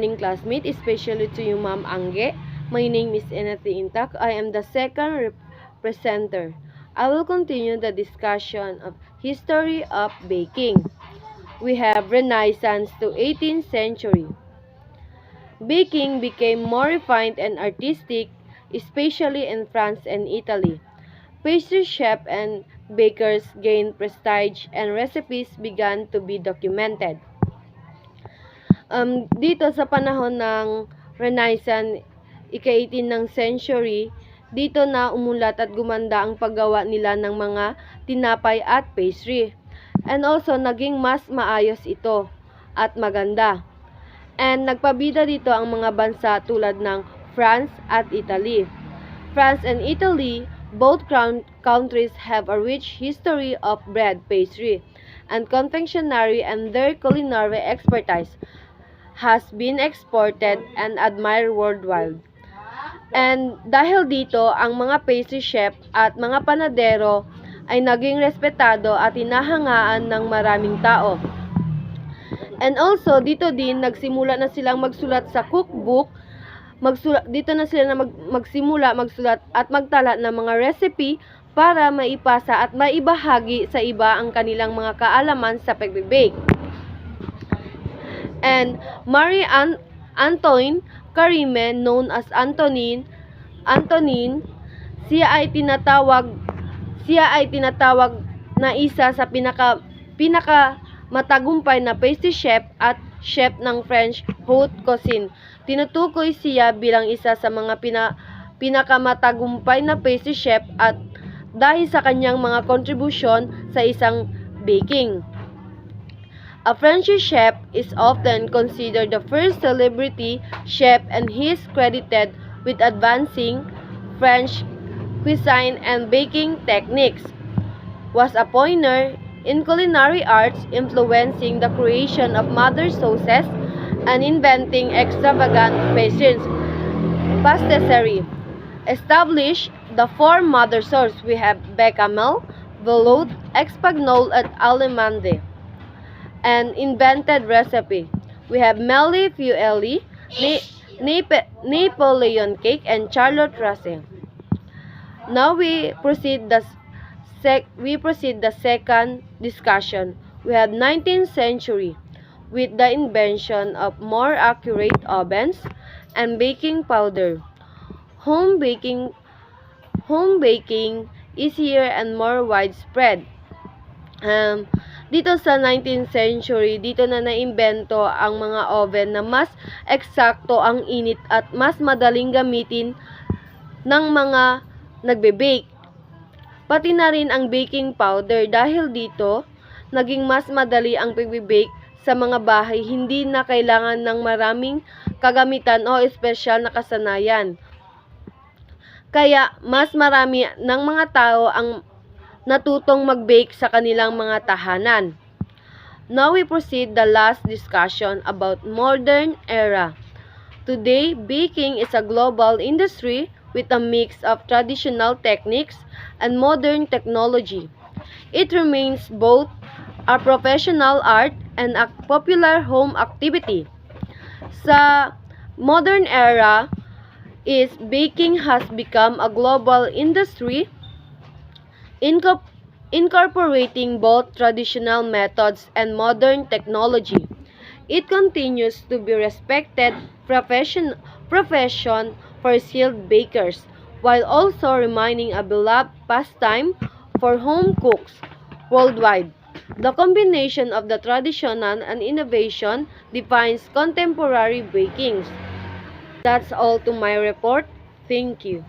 morning, classmate, especially to you, Ma'am Angge. My name is Enati Intak. I am the second presenter. I will continue the discussion of history of baking. We have Renaissance to 18th century. Baking became more refined and artistic, especially in France and Italy. Pastry chefs and bakers gained prestige and recipes began to be documented. Dito sa panahon ng Renaissance, ika-18 ng century, dito na umulat at gumanda ang paggawa nila ng mga tinapay at pastry. And also, naging mas maayos ito at maganda. And nagpabida dito ang mga bansa tulad ng France at Italy. France and Italy, both countries have a rich history of bread, pastry, and confectionery, and their culinary expertise has been exported and admired worldwide. And dahil dito, ang mga pastry chef at mga panadero ay naging respetado at hinahangaan ng maraming tao. And also, dito din, nagsimula na silang magsulat sa cookbook. Dito na sila na magsimula magsulat at magtala ng mga recipe para maipasa at maibahagi sa iba ang kanilang mga kaalaman sa pag-bake. And Marie Antoine Carême, known as Antonin, siya ay tinatawag na isa sa pinaka matagumpay na pastry chef at chef ng French haute cuisine. Tinutukoy siya bilang isa sa mga pinakamatagumpay na pastry chef at dahil sa kanyang mga kontribusyon sa isang baking. A French chef is often considered the first celebrity chef and he is credited with advancing French cuisine and baking techniques. Was a pioneer in culinary arts, influencing the creation of mother sauces and inventing extravagant pastries. Pastisserie. Established the four mother sauces. We have bechamel, velouté, espagnole, and allemande. And invented recipe. We have Mille Feuilles, Napoleon cake, and Charlotte Russe. Now we proceed the second discussion. We have 19th century with the invention of more accurate ovens and baking powder. Home baking easier and more widespread. Dito sa 19th century, dito na naimbento ang mga oven na mas eksakto ang init at mas madaling gamitin ng mga nagbe-bake. Pati na rin ang baking powder dahil dito, naging mas madali ang pagbe-bake sa mga bahay, hindi na kailangan ng maraming kagamitan o espesyal na kasanayan. Kaya, mas marami ng mga tao ang natutong mag-bake sa kanilang mga tahanan. Now we proceed the last discussion about modern era. Today, baking is a global industry with a mix of traditional techniques and modern technology. It remains both a professional art and a popular home activity. Sa modern era, baking has become a global industry incorporating both traditional methods and modern technology. It continues to be respected profession for skilled bakers, while also remaining a beloved pastime for home cooks worldwide. The combination of the traditional and innovation defines contemporary baking. That's all to my report. Thank you.